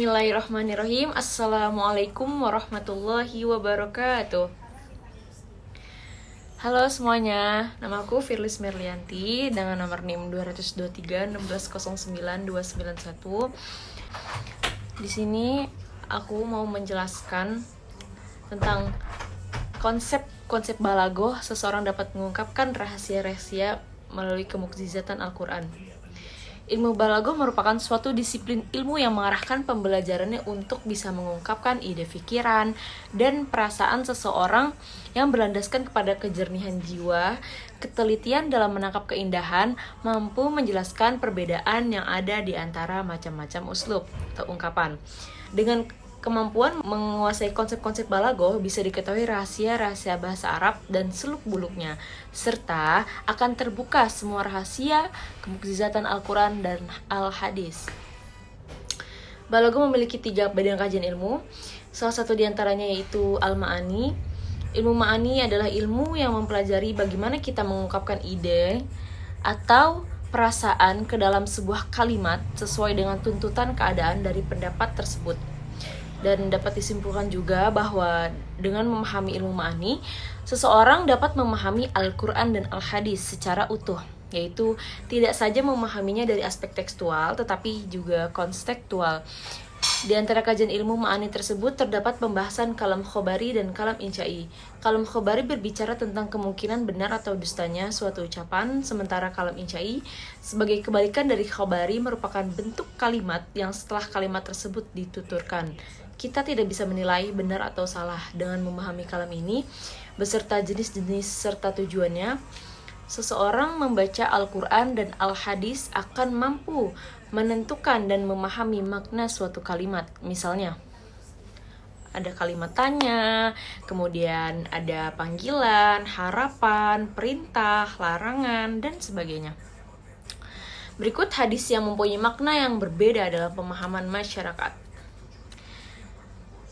Bismillahirrahmanirrahim. Assalamualaikum warahmatullahi wabarakatuh. Halo semuanya, namaku Firlis Merlianti dengan nomor NIM 223 Di sini aku mau menjelaskan tentang konsep balaghah. Seseorang dapat mengungkapkan rahasia-rahasia melalui kemukjizatan Al-Quran. Ilmu balaghah merupakan suatu disiplin ilmu yang mengarahkan pembelajarannya untuk bisa mengungkapkan ide pikiran dan perasaan seseorang yang berlandaskan kepada kejernihan jiwa, ketelitian dalam menangkap keindahan, mampu menjelaskan perbedaan yang ada di antara macam-macam uslub atau ungkapan. Dengan kemampuan menguasai konsep-konsep balaghah bisa diketahui rahasia-rahasia bahasa Arab dan seluk-beluknya, serta akan terbuka semua rahasia kemukjizatan Al-Quran dan Al-Hadis. Balaghah memiliki 3 bidang kajian ilmu. Salah satu diantaranya yaitu Al-Ma'ani. Ilmu Ma'ani adalah ilmu yang mempelajari bagaimana kita mengungkapkan ide atau perasaan ke dalam sebuah kalimat sesuai dengan tuntutan keadaan dari pendapat tersebut. Dan dapat disimpulkan juga bahwa dengan memahami ilmu ma'ani, seseorang dapat memahami Al-Quran dan Al-Hadis secara utuh, yaitu tidak saja memahaminya dari aspek tekstual, tetapi juga konstekstual. Di antara kajian ilmu ma'ani tersebut terdapat pembahasan kalam khobari dan kalam insyai. Kalam khobari berbicara tentang kemungkinan benar atau dustanya suatu ucapan, sementara kalam insyai sebagai kebalikan dari khobari merupakan bentuk kalimat yang setelah kalimat tersebut dituturkan. Kita tidak bisa menilai benar atau salah. Dengan memahami kalam ini beserta jenis-jenis serta tujuannya, seseorang membaca Al-Quran dan Al-Hadis akan mampu menentukan dan memahami makna suatu kalimat. Misalnya, ada kalimat tanya, kemudian ada panggilan, harapan, perintah, larangan, dan sebagainya. Berikut hadis yang mempunyai makna yang berbeda dalam pemahaman masyarakat.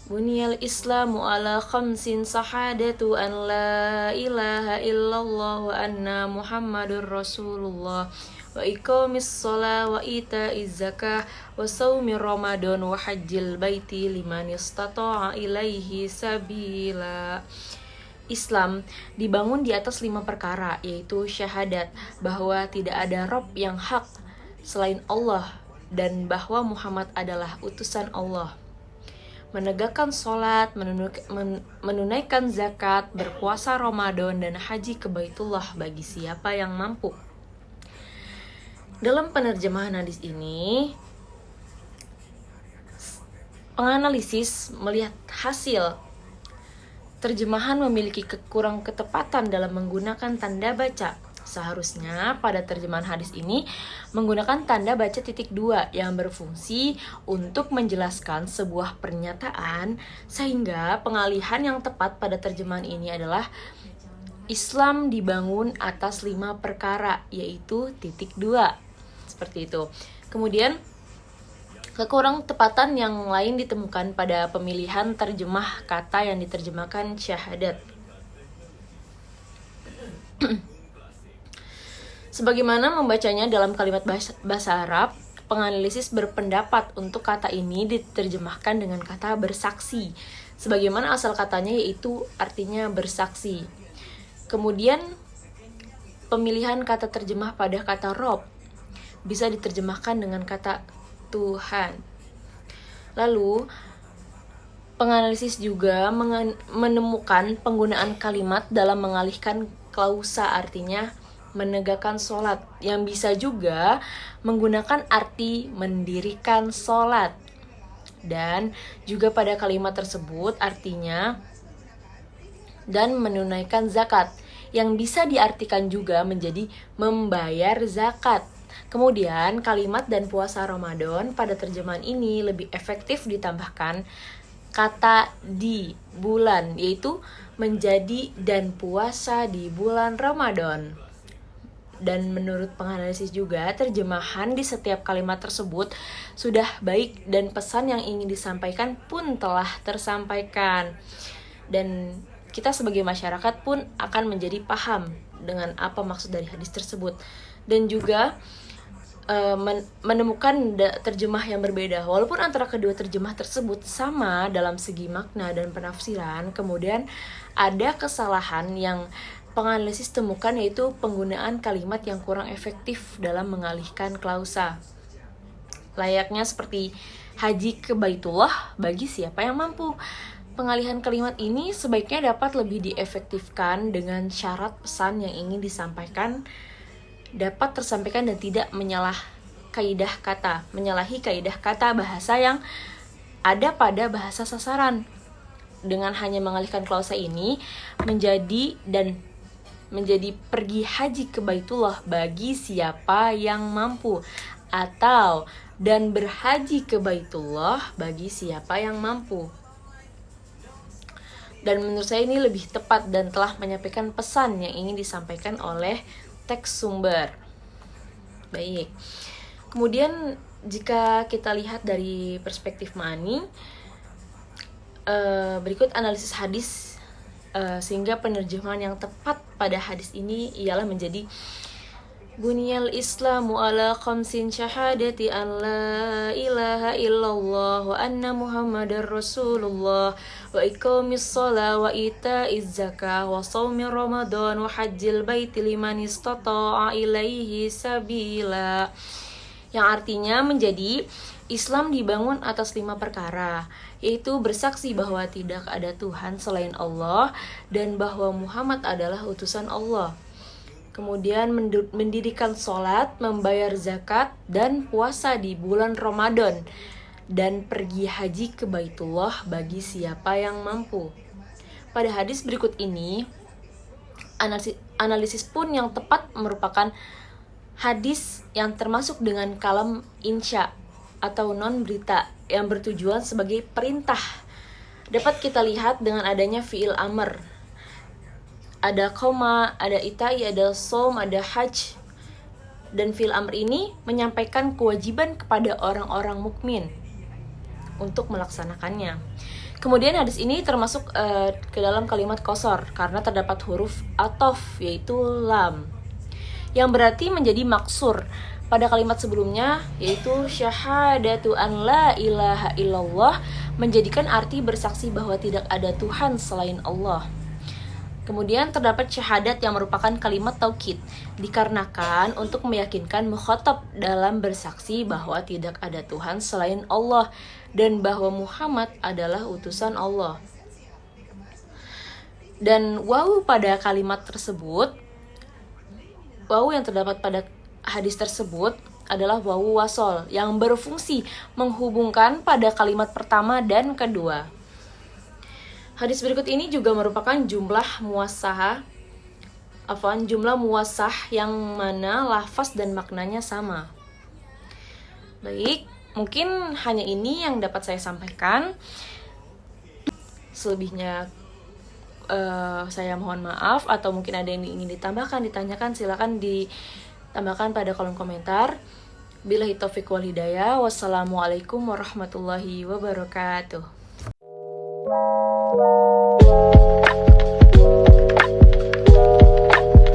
Buniyal Islamu ala khamsin sahadatu an la ilaha illallah wa anna Muhammadur Rasulullah wa iqamis shalah wa ita'iz zakah wa shaumi Ramadan wa hajjil baiti liman istata'a ilaihi sabila. Islam dibangun di atas 5 perkara, yaitu syahadat bahwa tidak ada Rabb yang hak selain Allah dan bahwa Muhammad adalah utusan Allah, menegakkan sholat, menunaikan zakat, berpuasa Ramadan, dan haji ke Baitullah bagi siapa yang mampu. Dalam penerjemahan hadis ini, penganalisis melihat hasil terjemahan memiliki kekurang ketepatan dalam menggunakan tanda baca. Seharusnya pada terjemahan hadis ini menggunakan tanda baca titik 2 yang berfungsi untuk menjelaskan sebuah pernyataan, sehingga pengalihan yang tepat pada terjemahan ini adalah Islam dibangun atas 5 perkara, yaitu titik 2. Seperti itu. Kemudian kekurang tepatan yang lain ditemukan pada pemilihan terjemah kata yang diterjemahkan syahadat. Sebagaimana membacanya dalam kalimat bahasa Arab, penganalisis berpendapat untuk kata ini diterjemahkan dengan kata bersaksi, sebagaimana asal katanya, yaitu artinya bersaksi. Kemudian pemilihan kata terjemah pada kata Rob bisa diterjemahkan dengan kata Tuhan. Lalu penganalisis juga menemukan penggunaan kalimat dalam mengalihkan klausa, artinya menegakkan sholat, yang bisa juga menggunakan arti mendirikan sholat. Dan juga pada kalimat tersebut artinya dan menunaikan zakat, yang bisa diartikan juga menjadi membayar zakat. Kemudian kalimat dan puasa Ramadan pada terjemahan ini lebih efektif ditambahkan kata di bulan, yaitu menjadi dan puasa di bulan Ramadan. Dan menurut penganalisis juga, terjemahan di setiap kalimat tersebut sudah baik dan pesan yang ingin disampaikan pun telah tersampaikan. Dan kita sebagai masyarakat pun akan menjadi paham dengan apa maksud dari hadis tersebut. Dan juga menemukan terjemah yang berbeda. Walaupun antara kedua terjemah tersebut sama dalam segi makna dan penafsiran, kemudian ada kesalahan yang penganalisis temukan, yaitu penggunaan kalimat yang kurang efektif dalam mengalihkan klausa. Layaknya seperti haji ke Baitullah bagi siapa yang mampu. Pengalihan kalimat ini sebaiknya dapat lebih diefektifkan dengan syarat pesan yang ingin disampaikan dapat tersampaikan dan tidak menyalahi kaidah kata bahasa yang ada pada bahasa sasaran. Dengan hanya mengalihkan klausa ini menjadi pergi haji ke Baitullah bagi siapa yang mampu, atau dan berhaji ke Baitullah bagi siapa yang mampu. Dan menurut saya ini lebih tepat dan telah menyampaikan pesan yang ingin disampaikan oleh teks sumber. Baik. Kemudian jika kita lihat dari perspektif ma'ani, berikut analisis hadis, sehingga penerjemahan yang tepat pada hadis ini ialah menjadi Buniyal Islamu ala khamsin syahadati an la ilaha illallah wa anna Muhammadar Rasulullah wa iqamis shalah wa ita'iz zakah wa shaumi Ramadan wa hajjil baiti liman istata'a ilaihi sabila. Yang artinya menjadi Islam dibangun atas 5 perkara, yaitu bersaksi bahwa tidak ada Tuhan selain Allah dan bahwa Muhammad adalah utusan Allah. Kemudian mendirikan sholat, membayar zakat, dan puasa di bulan Ramadan, dan pergi haji ke Baitullah bagi siapa yang mampu. Pada hadis berikut ini, analisis pun yang tepat merupakan hadis yang termasuk dengan kalam insya atau non-berita yang bertujuan sebagai perintah. Dapat kita lihat dengan adanya fi'il amr. Ada koma, ada itai, ada som, ada haj. Dan fi'il amr ini menyampaikan kewajiban kepada orang-orang mukmin untuk melaksanakannya. Kemudian hadis ini termasuk ke dalam kalimat qasar karena terdapat huruf ataf, yaitu lam, yang berarti menjadi maksur pada kalimat sebelumnya, yaitu syahadatu an la ilaha illallah, menjadikan arti bersaksi bahwa tidak ada Tuhan selain Allah. Kemudian terdapat syahadat yang merupakan kalimat taukid, dikarenakan untuk meyakinkan mukhatab dalam bersaksi bahwa tidak ada Tuhan selain Allah dan bahwa Muhammad adalah utusan Allah. Dan wawu pada kalimat tersebut, wawu yang terdapat pada hadis tersebut adalah wawu wasol yang berfungsi menghubungkan pada kalimat pertama dan kedua. Hadis berikut ini juga merupakan jumlah muwasah yang mana lafaz dan maknanya sama. Baik, mungkin hanya ini yang dapat saya sampaikan. Selebihnya saya mohon maaf, atau mungkin ada yang ingin ditambahkan, ditanyakan, silakan ditambahkan pada kolom komentar. Billahi taufiq wal hidayah. Wassalamualaikum warahmatullahi wabarakatuh.